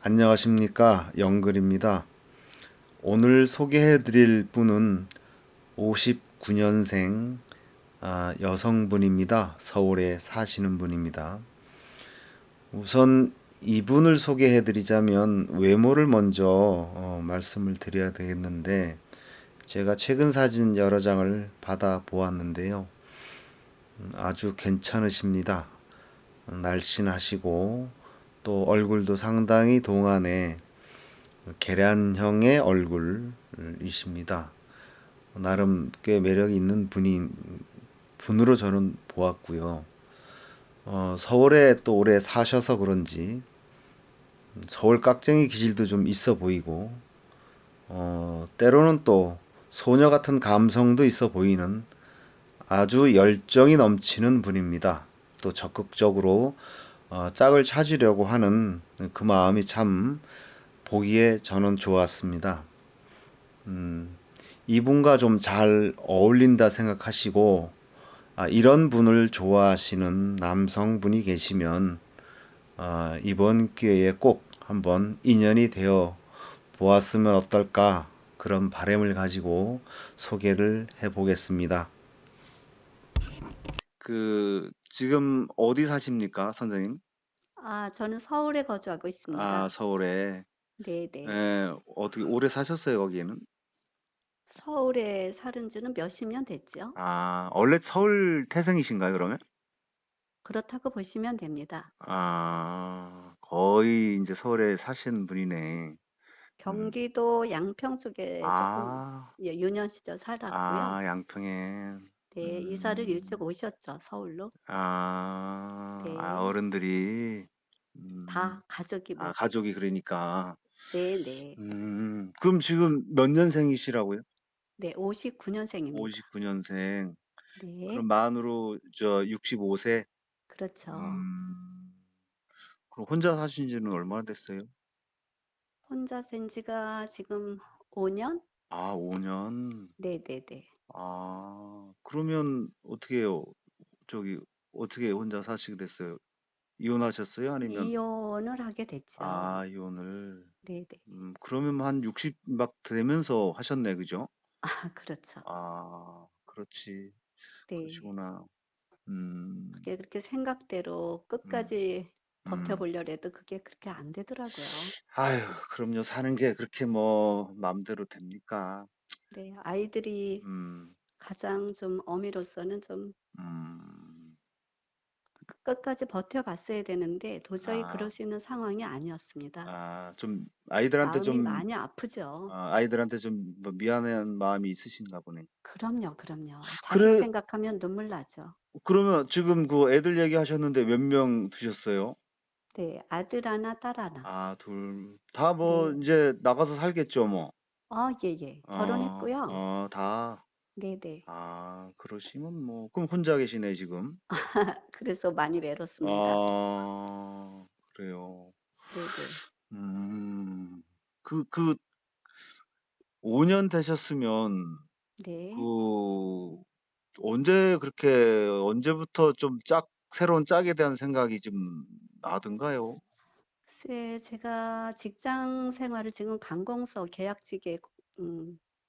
안녕하십니까. 영글입니다. 오늘 소개해 드릴 분은 59년생 여성분입니다. 서울에 사시는 분입니다. 우선 이분을 소개해 드리자면 외모를 먼저 말씀을 드려야 되겠는데 제가 최근 사진 여러 장을 받아 보았는데요. 아주 괜찮으십니다. 날씬하시고 또 얼굴도 상당히 동안에 계란형의 얼굴이십니다. 나름 꽤 매력이 있는 분으로 저는 보았고요. 서울에 또 오래 사셔서 그런지 서울 깍쟁이 기질도 좀 있어 보이고, 때로는 또 소녀 같은 감성도 있어 보이는 아주 열정이 넘치는 분입니다. 또 적극적으로 짝을 찾으려고 하는 그 마음이 참 보기에 저는 좋았습니다. 이분과 좀 잘 어울린다 생각하시고, 이런 분을 좋아하시는 남성분이 계시면, 이번 기회에 꼭 한번 인연이 되어 보았으면 어떨까, 그런 바람을 가지고 소개를 해 보겠습니다. 지금 어디 사십니까, 선생님? 저는 서울에 거주하고 있습니다. 서울에. 네네. 어떻게 오래 사셨어요, 거기에는? 서울에 살은 지는 몇십 년 됐죠. 원래 서울 태생이신가요, 그러면? 그렇다고 보시면 됩니다. 거의 이제 서울에 사시는 분이네. 음. 경기도 양평 쪽에 조금 아, 예, 유년 시절 살았고요. 양평에. 네, 이사를 일찍 음, 오셨죠, 서울로. 네, 어른들이, 음, 다 가족이 모두. 가족이 그러니까. 네네. 그럼 지금 몇 년생이시라고요? 네, 59년생입니다. 59년생. 그럼 네, 만으로 65세? 그렇죠. 음, 그럼 혼자 사신 지는 얼마나 됐어요? 혼자 산 지가 지금 5년? 5년. 네네네. 그러면 어떻게 해요? 저기, 어떻게 혼자 사시게 됐어요? 이혼하셨어요? 아니면, 이혼을 하게 됐죠. 이혼을. 네네. 그러면 한 60 막 되면서 하셨네, 그죠? 그렇죠. 그렇지. 네. 그러시구나. 음, 그게 그렇게 생각대로 음, 끝까지 음. 버텨보려고 해도 그게 그렇게 안 되더라고요. 아유, 그럼요. 사는 게 그렇게 뭐, 마음대로 됩니까? 네. 아이들이 음, 가장 좀 어미로서는 좀 음, 끝까지 버텨봤어야 되는데 도저히 그럴 아, 수 있는 상황이 아니었습니다. 좀, 아이들한테 마음이 좀, 많이 아프죠. 아이들한테 좀 뭐 미안한 마음이 있으신가 보네. 그럼요, 그럼요. 자식 그래, 생각하면 눈물 나죠. 그러면 지금 그 애들 얘기하셨는데 몇 명 두셨어요? 네. 아들 하나, 딸 하나. 둘. 다 뭐, 네. 이제 나가서 살겠죠, 뭐. 예예. 어, 결혼했고요. 다. 네네. 그러시면 뭐, 그럼 혼자 계시네, 지금. 그래서 많이 외롭습니다. 그래요. 네네. 음, 그, 5년 되셨으면, 네. 그, 언제부터 좀 새로운 짝에 대한 생각이 좀 나던가요? 글쎄 제가 직장 생활을 지금 관공서 계약직에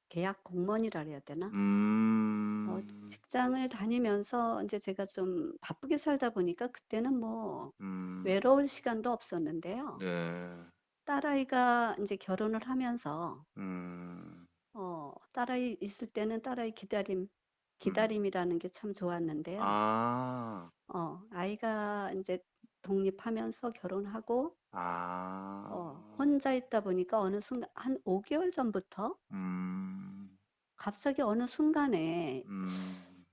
계약 공무원이라 그래야 되나? 음, 직장을 다니면서 이제 제가 좀 바쁘게 살다 보니까 그때는 뭐 음, 외로울 시간도 없었는데요. 네, 딸아이가 이제 결혼을 하면서 음, 딸아이 있을 때는 딸아이 음, 기다림이라는 게 참 좋았는데요. 아, 아이가 이제 독립하면서 결혼하고 아, 혼자 있다 보니까 어느 순간 한 5개월 개월 전부터 음, 갑자기 어느 순간에 음,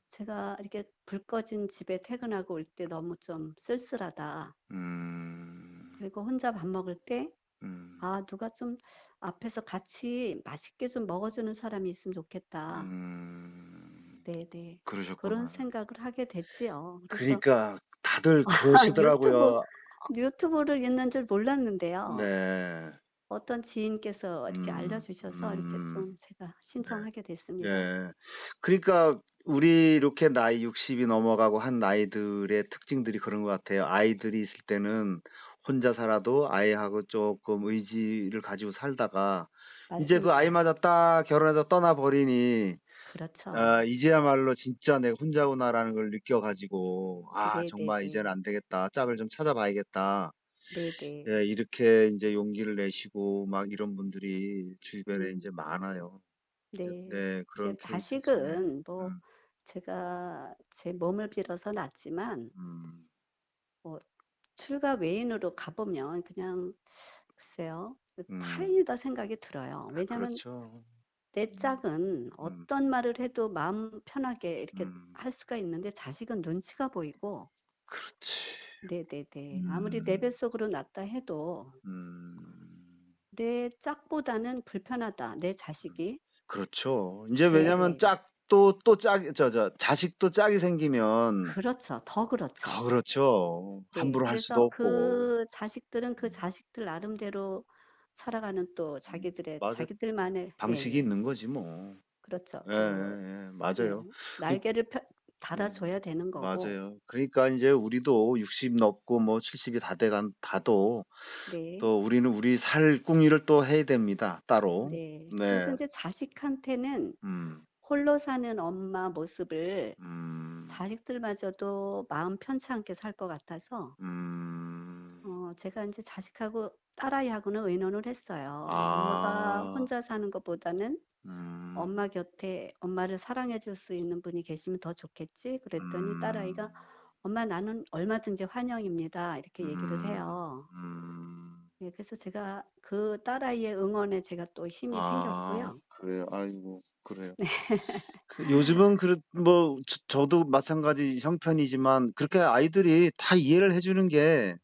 제가 이렇게 불 꺼진 집에 퇴근하고 올 때 너무 좀 쓸쓸하다. 음, 그리고 혼자 밥 먹을 때 음, '누가 좀 앞에서 같이 맛있게 좀 먹어 주는 사람이 있으면 좋겠다.' 네네. 그런 그러셨구나. 생각을 하게 됐지요. 그래서 그러니까 다들 유튜브 그러시더라고요. 유튜브를 있는 줄 몰랐는데요. 네, 어떤 지인께서 이렇게 음, 알려주셔서 이렇게 음, 좀 제가 네. 신청하게 됐습니다. 예. 그러니까 우리 이렇게 나이 60이 넘어가고 한 나이들의 특징들이 그런 것 같아요. 아이들이 있을 때는 혼자 살아도 아이하고 쪼끔 의지를 가지고 살다가 이제 그 맞습니다. 아이마저 딱 결혼해서 떠나 버리니 그렇죠. 이제야말로 진짜 '내가 혼자구나.'라는 걸 느껴 가지고 '아 정말 네네네. 이제는 안 되겠다. 짝을 좀 찾아봐야겠다.' 네네. 예 이렇게 인제 용기를 내시고 막 이런 분들이 주변에 인제 음. 많아요. 네. 네 이제 그런 케이스 중에. 자식은 뭐 음. 제가 제 몸을 빌어서 낳았지만 음. 뭐 출가 외인으로 가 보면 그냥 글쎄요. 그 음. 다행이다 생각이 들어요. 왜냐면 그렇죠. 내 음. 짝은 음. 어떤 말을 해도 마음 편하게 이렇게 음. 할 수가 있는데 자식은 눈치가 보이고 그렇지. 네네네. 아무리 내 음. 뱃속으로 낳았다 해도 음. 내 짝보다는 불편하다, 내 자식이. 그렇죠. 인제 왜냐면 예예. 짝도 또 짝이 자식도 짝이 생기면 그렇죠. 더 그렇죠. 그렇죠. 네. 함부로 할 수도 그래서 없고. 그 자식들은 그 음. 자식들 나름대로 살아가는 또 자기들의 맞아요. 자기들만의 방식이 예예. 있는 거지 뭐. 그렇죠. 그 예예예. 예. 맞아요. 그 날개를 달아 음. 줘야 되는 거고. 맞아요. 그러니까 인제 우리도 60 넘고 뭐 70이 다도 네. 또 우리는 우리 살 궁리를 또 해야 됩니다 따로. 네. 그래서 네. 인제 자식한테는 음. 홀로 사는 엄마 모습을 음. 자식들마저도 마음 편치 않게 살 것 같아서 음. 제가 인제 자식하고 딸아이하고는 의논을 했어요. "엄마가 아. 혼자 사는 것보다는 음. 엄마 곁에 엄마를 사랑해 줄 수 있는 분이 계시면 더 좋겠지?" 그랬더니 음. 딸아이가 "엄마 나는 얼마든지 환영입니다." 이렇게 얘기를 음. 해요. 음. 예 그래서 제가 그 딸아이의 응원에 제가 또 힘이 아 생겼고요. 그래요. 아이고 그래요. 그 요즘은 뭐 저도 마찬가지 형편이지만 그렇게 아이들이 다 이해를 해 주는 게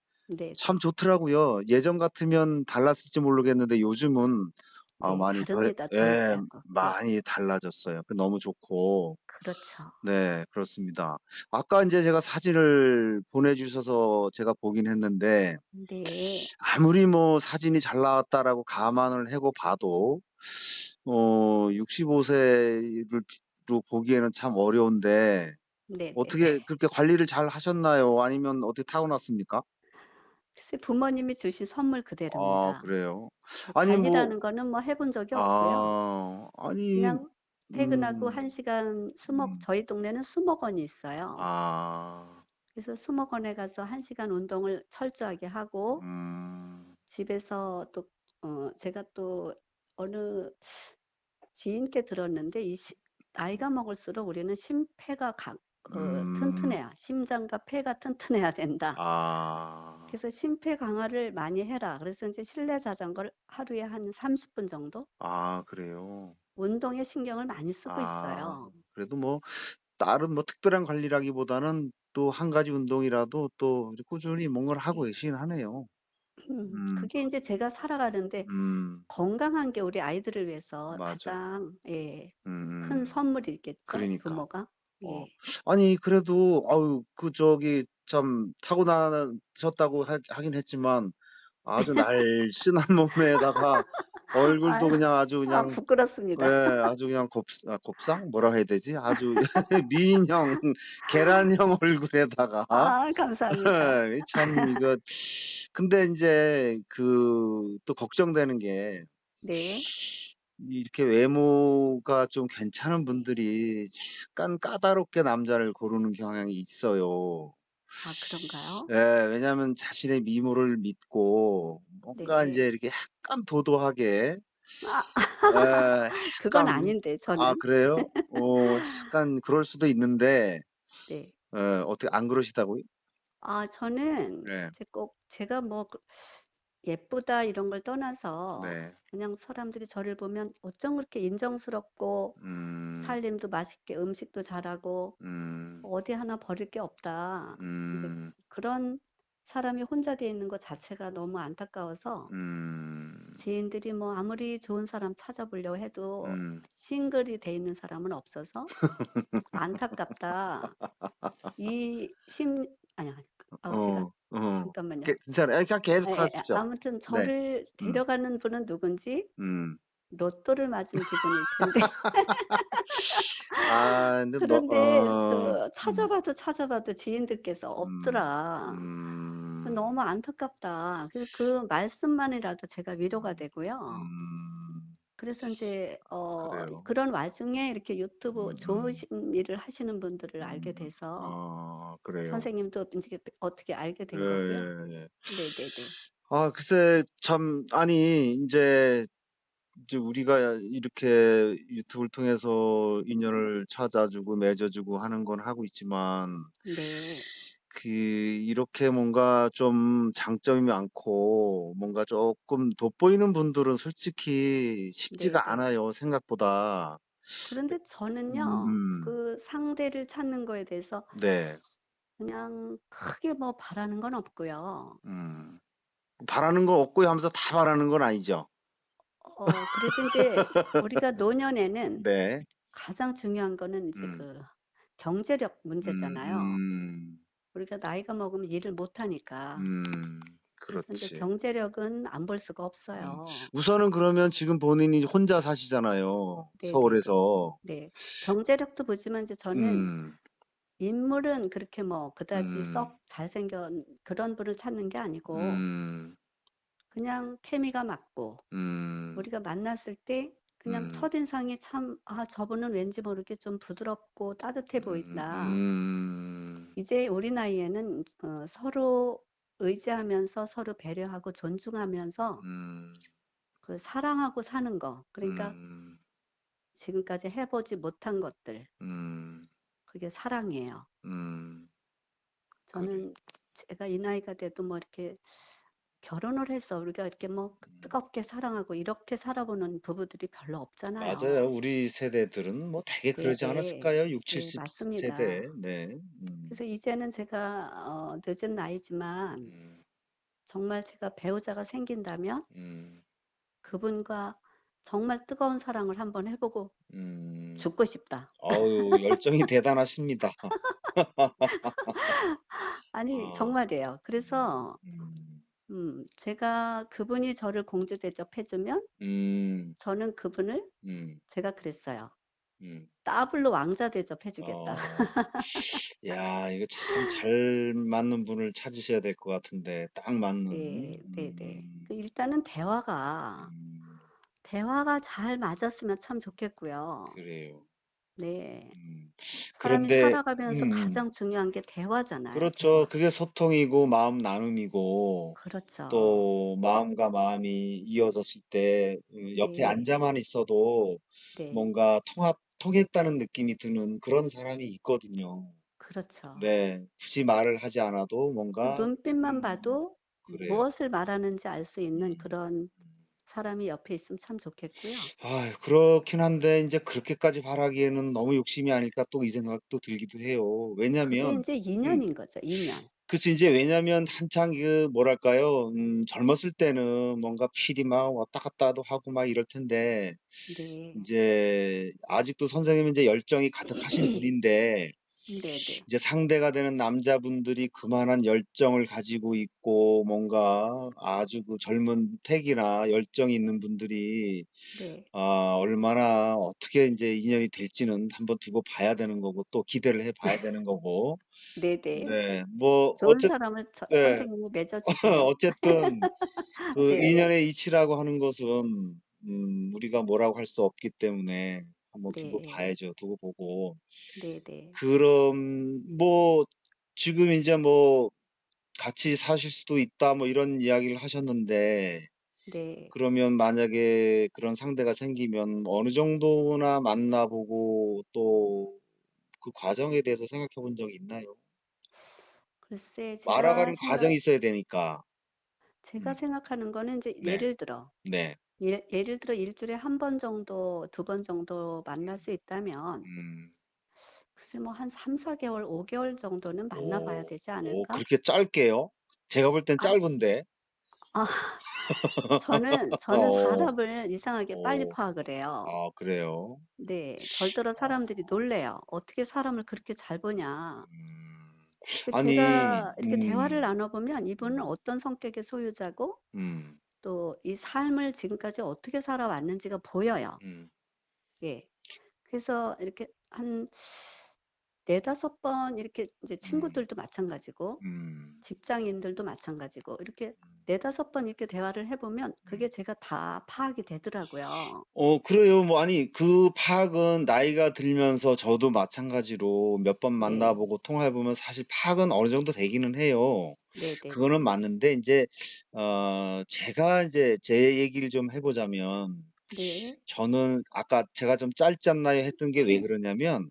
참 네네. 좋더라고요. 예전 같으면 달랐을지 모르겠는데 요즘은 네. 많이 다릅니다 저희 예 때하고. 네. 많이 달라졌어요. 그 너무 좋고. 그렇죠. 네 그렇습니다. 아까 인제 제가 사진을 보내 주셔서 제가 보긴 했는데 네. 아무리 뭐 '사진이 잘 나왔다.'라고 감안을 하고 봐도 65 세를 로 보기에는 참 어려운데 네네. 어떻게 그렇게 관리를 잘 하셨나요? 아니면 어떻게 타고났습니까? 글쎄 부모님이 주신 선물 아 그대로입니다. 그래요? 그 아니 뭐 관리라는 거는 뭐 해본 적이 없고요. 아니 그냥 퇴근하고 음 1 시간 음 저희 동네는 수목원이 있어요. 아 그래서 수목원에 가서 1 시간 운동을 철저하게 하고 음 집에서 또 제가 또 어느 지인께 들었는데 나이가 먹을수록 우리는 심폐가 음 튼튼해야 심장과 폐가 튼튼해야 된다. 아 그래서 "심폐 강화를 많이 해라." 그래서 인제 실내 자전거를 하루에 한 30분 정도 그래요? 운동에 신경을 많이 쓰고 아 있어요. 그래도 뭐 다른 뭐 특별한 관리라기보다는 또 한 가지 운동이라도 또 이렇게 꾸준히 뭔가를 하고 네. 계시긴 하네요. 음. 그게 인제 제가 살아가는데 음. 건강한 게 우리 아이들을 위해서 맞아. 가장 예 큰 음음. 선물이겠죠, 그러니까. 부모가. 어 예. 아니 그래도 아유 참 타고나셨다고 하긴 했지만 아주 날씬한 몸에다가 아유 얼굴도 그냥 아주 그냥 예 부끄럽습니다. 아주 그냥 곱상? 뭐라 해야 되지? 아주 미인형 계란형 얼굴에다가 아 감사합니다. 참 이거 근데 인제 또 걱정되는 게 네. 이렇게 외모가 좀 괜찮은 분들이 약간 까다롭게 남자를 고르는 경향이 있어요. 아 그런가요? 예. 왜냐하면 자신의 미모를 믿고 뭔가 인제 네. 이렇게 약간 도도하게 아 그건 약간 아닌데 저는. 그래요? 약간 그럴 수도 있는데 네. 어떻게 안 그러시다고요? 저는 네. 이제 꼭 제가 뭐 예쁘다 이런 걸 떠나서 네. 그냥 사람들이 저를 보면 어쩜 그렇게 인정스럽고 음. 살림도 맛있게 음식도 잘하고 음. 어디 하나 버릴 게 없다. 이제 음. 그런 사람이 혼자 돼 있는 것 자체가 너무 안타까워서 음. 지인들이 뭐 아무리 좋은 사람 찾아보려고 해도 음. 싱글이 돼 있는 사람은 없어서 "안타깝다." 이 심 아니, 아니 제가 어. 어. 잠깐만요. 괜찮아요. 그냥 계속 예예. 하십시오. 아무튼 네. 저를 음. 데려가는 분은 누군지 음. 로또를 맞은 기분일 텐데 근데 그런데 음. 찾아봐도 찾아봐도 지인들께서 음. 없더라. 음. 너무 안타깝다. 그 말씀만이라도 제가 위로가 음. 되고요. 음. 그래서 인제 그래요. 그런 와중에 이렇게 유튜브 음음. 좋으신 일을 하시는 분들을 알게 돼서 그래요. 선생님도 인제 어떻게 알게 된 거고요. 예예예. 네네네. 글쎄 참 아니 이제 우리가 이렇게 유튜브를 통해서 인연을 찾아주고 맺어주고 하는 건 하고 있지만 네. 이렇게 뭔가 좀 장점이 많고 뭔가 쪼끔 돋보이는 분들은 솔직히 쉽지가 네네. 않아요, 생각보다. 그런데 저는요. 음음. 그 상대를 찾는 거에 대해서 네. 그냥 크게 뭐 바라는 건 없고요. 음. 바라는 거 없고요 하면서 다 바라는 건 아니죠? 그래도 인제 우리가 노년에는 네. 가장 중요한 거는 이제 음. 그 경제력 문제잖아요. 음음. 우리가 나이가 먹으면 일을 못 하니까. 음. 그래서 인제 그렇지. 경제력은 안 볼 수가 음. 없어요. 우선은 그러면 지금 본인이 혼자 사시잖아요, 네네네. 서울에서. 네. 경제력도 보지만 이제 저는 음. 인물은 그렇게 뭐 그다지 음. 썩 잘생긴 그런 분을 찾는 게 아니고 음. 그냥 케미가 맞고 음. 우리가 만났을 때 그냥 음. 첫인상이 참 '아 저분은 왠지 모르게 좀 부드럽고 따뜻해 보인다.' 음. 이제 우리 나이에는 서로 의지하면서 서로 배려하고 존중하면서 음. 그 사랑하고 사는 거 그러니까 음. 지금까지 해 보지 못한 것들 음. 그게 사랑이에요. 음. 그래. 저는 제가 이 나이가 돼도 뭐 이렇게 결혼을 해서 우리가 이렇게 뭐 음. 뜨겁게 사랑하고 이렇게 살아보는 부부들이 별로 맞아요. 없잖아요. 우리 세대들은 뭐 대개 그러지 네네. 않았을까요? 6 네 70 맞습니다. 세대. 네. 그래서 이제는 제가 늦은 나이지만 음. 정말 제가 배우자가 생긴다면 음. 그분과 정말 뜨거운 사랑을 한번 해 보고 음. 죽고 싶다. 어우 열정이 대단하십니다. 아니 아. 정말이에요. 음. 그래서 음. 제가 그분이 저를 공주 대접해 주면 음. 저는 그분을 음. 제가 그랬어요. 음. 더블로 왕자 대접해 주겠다. 어. 야 이거 참 잘 맞는 분을 찾으셔야 될 것 같은데 딱 맞는. 네. 네네. 그 일단은 음. 대화가 잘 맞았으면 참 좋겠고요. 그래요. 네. 음. 사람이 그런데 살아가면서 가장 중요한 게 대화잖아요, 그렇죠. 대화. 그게 소통이고 마음 나눔이고 그렇죠. 또 마음과 마음이 이어졌을 때 옆에 네. 앉아만 있어도 네. 뭔가 통했다는 느낌이 드는 그런 사람이 있거든요. 그렇죠. 네. 굳이 말을 하지 않아도 그 뭔가 눈빛만 음 봐도 그래요. 무엇을 말하는지 알 수 있는 음. 그런 음. 사람이 옆에 있으면 참 좋겠고요. 그렇긴 한데 인제 그렇게까지 바라기에는 너무 욕심이 아닐까 또 이 생각도 들기도 해요. 그게 왜냐면 인제 음 인연인 거죠, 인연. 그치. 인제 왜냐면 한창 뭐랄까요? 젊었을 때는 뭔가 필이 막 왔다 갔다도 하고 막 이럴 텐데 네. 인제 아직도 선생님은 인제 열정이 가득하신 분인데 네네. 이제 상대가 되는 남자분들이 그만한 열정을 가지고 있고 뭔가 아주 그 젊은 패기나 열정이 있는 분들이 네. 얼마나 어떻게 인제 인연이 될지는 한번 두고 봐야 되는 거고 또 기대를 해 봐야 되는 거고. 네네. 네. 뭐 좋은 사람을 네. 선생님이 맺어 주세요. 어쨌든 그 네네. 인연의 이치라고 하는 것은 우리가 뭐라고 할 수 없기 때문에 한번 두고 네. 봐야죠. 두고 보고. 네네. 그럼 뭐 지금 인제 뭐 "같이 사실 수도 있다." 뭐 이런 이야기를 하셨는데 네. 그러면 만약에 그런 상대가 생기면 어느 정도나 만나 보고 또 그 과정에 대해서 생각해 본 적이 있나요? 글쎄 알아가는 과정이 있어야 되니까. 제가 음. 생각하는 거는 인제 네. 네. 예를 들어 일 주일에 한 번 정도 두 번 정도 만날 수 있다면 음. 글쎄 뭐 한 3-4 개월, 5 개월 정도는 만나 봐야 오. 되지 오 않을까? 그렇게 짧게요? 제가 볼 땐 아 짧은데. 아 저는 어. 사람을 이상하게 빨리 어. 파악을 해요. 그래요? 네. 절더러 사람들이 어. 놀래요. "어떻게 사람을 그렇게 잘 보냐." 음. 그 아니 제가 이렇게 대화를 나눠 보면 이분은 음. 어떤 성격의 소유자고 음. 또 이 삶을 지금까지 어떻게 살아왔는지가 보여요. 음. 예. 그래서 이렇게 한 4-5번 이렇게 이제 음. 친구들도 마찬가지고 직장인들도 마찬가지고 이렇게 4-5번 이렇게 대화를 해 보면 그게 제가 다 파악이 되더라고요. 그래요. 뭐 아니 그 파악은 나이가 들면서 저도 마찬가지로 몇 번 만나 네. 보고 통화해 보면 사실 파악은 어느 정도 되기는 해요. 그거는 네네네. 맞는데 인제 제가 이제 제 얘기를 좀 해 보자면 네. 저는 아까 제가 좀 짧지 않나요 했던 게 왜 그러냐면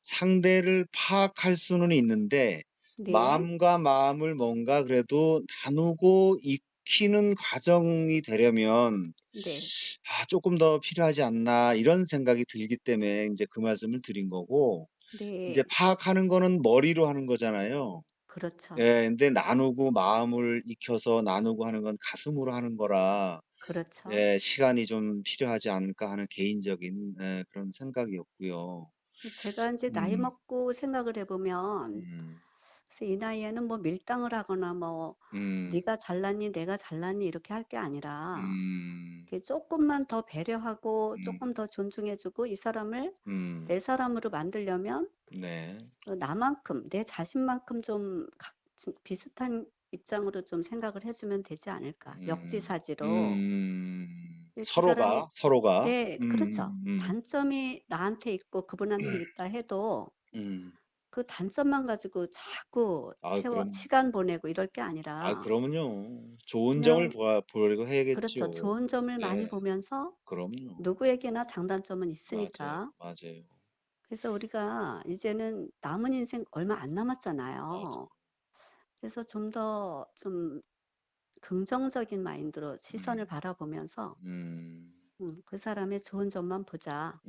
상대를 파악할 수는 있는데 네. 마음과 마음을 뭔가 그래도 나누고 익히는 과정이 되려면 네. '아 쪼끔 더 필요하지 않나.' 이런 생각이 들기 때문에 인제 그 말씀을 드린 거고 인제 네. 파악하는 거는 머리로 하는 거잖아요. 그렇죠. 예. 근데 나누고 마음을 익혀서 나누고 하는 건 가슴으로 하는 거라 그렇죠. 예 '시간이 좀 필요하지 않을까.' 하는 개인적인 그런 생각이었고요. 제가 인제 나이 음. 먹고 생각을 해 보면 음. 그래서 이 나이에는 뭐 밀당을 하거나 뭐 음. "네가 잘났니? 내가 잘났니?" 이렇게 할 게 아니라 음. 이렇게 쪼끔만 더 배려하고 쪼끔 음. 더 존중해 주고 이 사람을 음. 내 사람으로 만들려면 네. 나만큼 내 자신만큼 좀 비슷한 입장으로 좀 생각을 해 주면 되지 않을까. 음. 역지사지로. 그 사람이 서로가. 네 그렇죠. 단점이 나한테 있고 그분한테 있다 해도 음. 그 단점만 가지고 자꾸 아 그럼 시간 보내고 이럴 게 아니라 그럼요. 좋은 점을 그냥 보려고 그렇죠. 해야겠죠. 좋은 점을 많이 네. 보면서 그럼요. 누구에게나 장단점은 맞아요, 있으니까. 맞아요. 그래서 우리가 이제는 남은 인생 얼마 안 맞아. 남았잖아요. 그래서 좀 더 좀 긍정적인 마인드로 시선을 음. 바라보면서 음. '그 사람의 좋은 점만 보자.'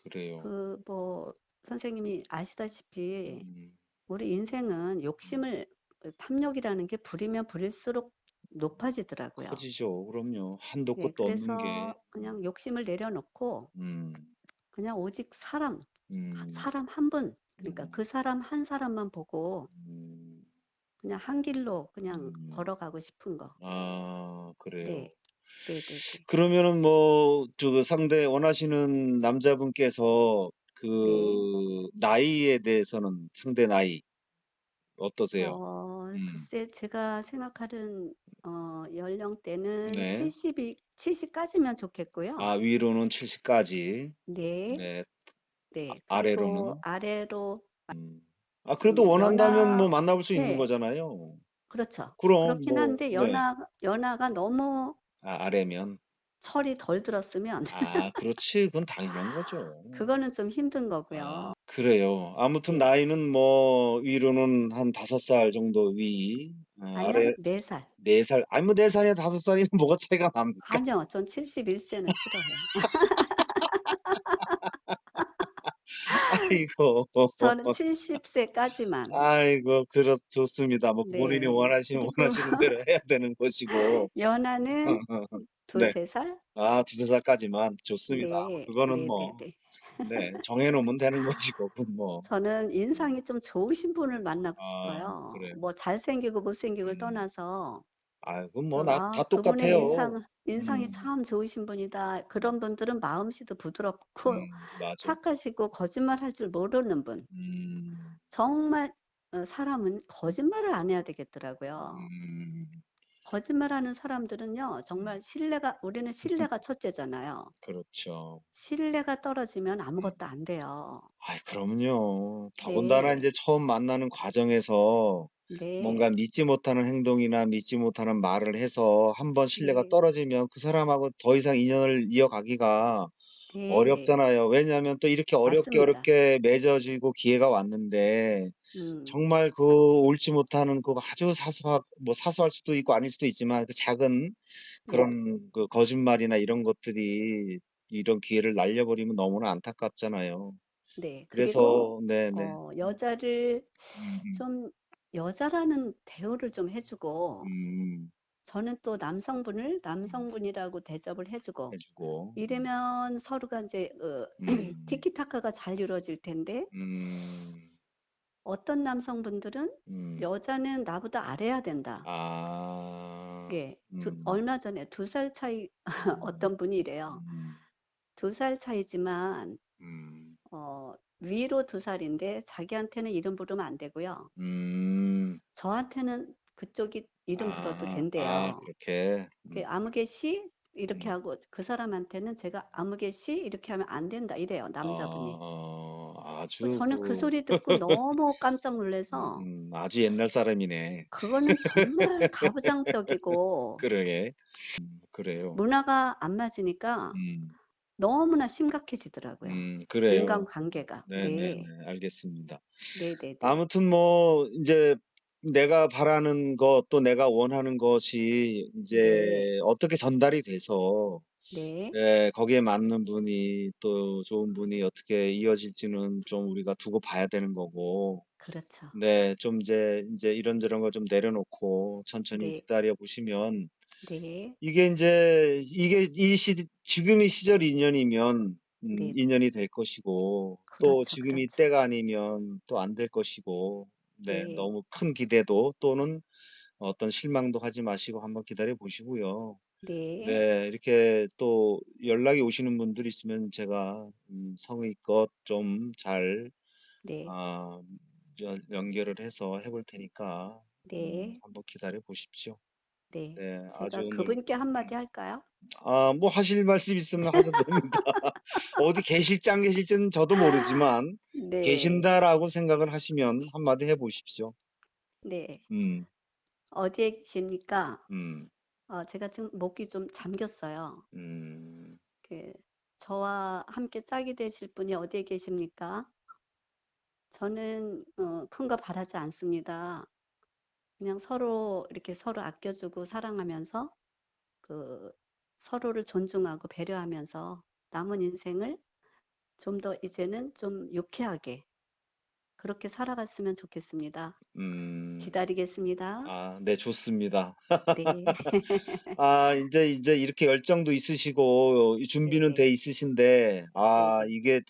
그래요. 뭐 선생님이 아시다시피 음. 우리 인생은 음. 욕심을 탐욕이라는 게 부리면 부릴수록 높아지더라고요. 커지죠. 그럼요. 한도 네. 끝도 없는 그래서 게. 그냥 욕심을 내려놓고 음. 그냥 오직 음. 사람 한 분 그러니까 음. 그 사람 한 사람만 보고 음. 그냥 한 길로 그냥 음. 걸어가고 싶은 거. 아 그래요. 네. 네네네. 그러면은 뭐 상대 원하시는 남자분께서 네. 나이에 대해서는 상대 나이 어떠세요? 음. 글쎄 제가 생각하는 연령대는 네. 70 까지면 좋겠고요. 위로는 70 까지. 네. 네. 네. 그리고 아래로는 아래로 그래도 좀 원한다면 뭐 만나볼 수 있는 네. 거잖아요. 그렇죠. 그럼 그렇긴 뭐 한데 네. 연하가 너무 아래면. 철이 덜 들었으면 그렇지. 그건 당연한 거죠. 그거는 좀 힘든 거고요. 그래요. 아무튼 네. 나이는 뭐 위로는 한 5살 정도 위, 아니요. 아래 4 살. 4 살. 아니 뭐 4 살이나 5 살이나 뭐가 차이가 납니까? 아니요. 전 71 세는 싫어해요. 아이고. 저는 70 세까지만. 아이고 좋습니다. 뭐 본인이 네. 그리고 원하시는 대로 해야 되는 것이고. 연하는 2, 네. 3 살? 2-3 살까지만 좋습니다. 네. 그거는 뭐 네네네. 네 정해 놓으면 되는 것이고 그건 뭐. 저는 음. 인상이 좀 좋으신 분을 만나고 싶어요. 그래요. 뭐 잘생기고 못생기고를 음. 떠나서 그건 뭐 다 그분의 똑같아요. 인상이 음. 참 좋으신 분이다. 그런 분들은 마음씨도 부드럽고 맞아. 착하시고 거짓말할 줄 모르는 분. 음. 정말 사람은 거짓말을 안 해야 되겠더라고요. 음. 거짓말하는 사람들은요. 음. 정말 우리는 신뢰가 첫째잖아요. 그렇죠. 신뢰가 떨어지면 음. 아무것도 안 돼요. 그럼요. 더군다나 네. 인제 처음 만나는 과정에서 뭔가 네. 믿지 못하는 행동이나 믿지 못하는 말을 해서 한번 신뢰가 네. 떨어지면 그 사람하고 더 이상 인연을 이어가기가 네. 어렵잖아요. 왜냐하면 또 이렇게 어렵게 맞습니다. 어렵게 맺어지고 기회가 왔는데 음. 정말 옳지 못하는 아주 사소할 수도 있고 아닐 수도 있지만 그 작은 네. 그런 거짓말이나 이런 것들이 이런 기회를 날려버리면 너무나 안타깝잖아요. 네. 그리고 그래서 네네. 여자를 음음. 좀 여자라는 대우를 좀 해 주고 음. 저는 또 음. 남성분이라고 대접을 해 주고 해 주고. 이러면 서로가 인제 음. 티키타카가 잘 이루어질 텐데 음. 어떤 남성분들은 음. '여자는 나보다 아래야 된다.' 아. 예. 음. 얼마 전에 2살 차이 음. 어떤 분이 이래요. 음. 2살 차이지만 음. 어 위로 2살인데 자기한테는 이름 부르면 안 되고요. 음. 저한테는 그쪽이 이름 불러도 된대요. 그렇게. 그 "아무개 씨." 이렇게 음. 하고 그 사람한테는 제가 "아무개 씨." 이렇게 하면 안 된다 이래요, 남자분이. 아주 저는 그 소리 듣고 너무 깜짝 놀라서 아주 옛날 사람이네. 그거는 정말 가부장적이고 그러게. 그래요. 문화가 안 맞으니까 음. 너무나 심각해지더라고요, 그 그래요. 인간관계가. 네. 네네네. 알겠습니다. 네네네. 아무튼 뭐 인제 내가 바라는 것 또 내가 원하는 것이 네. 인제 어떻게 전달이 돼서 네. 예 거기에 맞는 분이 또 좋은 분이 어떻게 이어질지는 좀 우리가 두고 봐야 되는 거고 그렇죠. 네 좀 인제 이런저런 걸 좀 내려놓고 천천히 네. 기다려 보시면 네. 이게 인제 이게 이 지금 이 시절 인연이면 네. 인연이 될 것이고 또 그렇죠, 지금 이 그렇죠. 때가 아니면 또 안 될 것이고 네 네. 너무 큰 기대도 또는 어떤 실망도 하지 마시고 한번 기다려 보시고요. 네. 네 이렇게 또 연락이 오시는 분들이 있으면 제가 성의껏 좀 잘 네. 아 연결을 해서 해볼 테니까 네. 한번 기다려 보십시오. 네. 네 아주 제가 오늘 그분께 한마디 할까요? 뭐 하실 말씀 있으면 하셔도 됩니다. 어디 계실지 안 계실지는 저도 모르지만 네. 계신다라고 생각을 하시면 한마디 해 보십시오. 네. 음. 어디에 계십니까? 음. 제가 지금 목이 좀 잠겼어요. 음. 그 저와 함께 짝이 되실 분이 어디에 계십니까? 저는 큰 거 바라지 않습니다. 그냥 서로 이렇게 서로 아껴 주고 사랑하면서 그 서로를 존중하고 배려하면서 남은 인생을 좀 더 이제는 좀 유쾌하게 그렇게 살아갔으면 좋겠습니다. 음. 기다리겠습니다. 네 좋습니다. 네. 인제 이렇게 열정도 있으시고 이 준비는 돼 네네. 있으신데 네네. 이게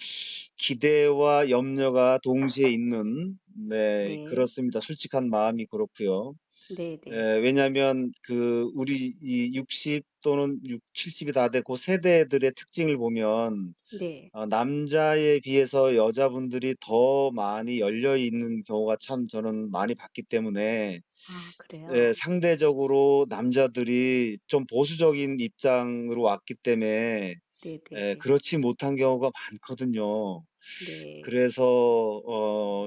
기대와 염려가 동시에 있는 네 네. 그렇습니다. 솔직한 마음이 그렇고요. 네네. 예 왜냐하면 우리 이 60 또는 70이 다 돼 고 세대들의 특징을 보면 네. 남자에 비해서 여자분들이 더 많이 열려 있는 경우가 참 저는 많이 봤기 때문에 아 예 그래요? 상대적으로 남자들이 좀 보수적인 입장으로 왔기 때문에 예 네네네. 그렇지 못한 경우가 많거든요. 네. 그래서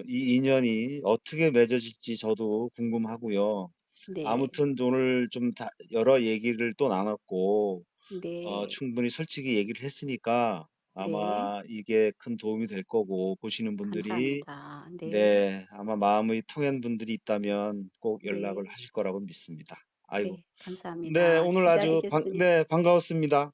이 인연이 어떻게 맺어질지 저도 궁금하고요. 네. 아무튼 오늘 좀 여러 얘기를 또 나눴고 네. 충분히 솔직히 얘기를 했으니까 네. 아마 이게 큰 도움이 될 거고 보시는 분들이 감사합니다. 네. 네 아마 마음의 통한 분들이 있다면 꼭 연락을 네. 하실 거라고 믿습니다. 아이고 네. 네 감사합니다. 오늘 아주 기다리겠습니다. 네 반가웠습니다.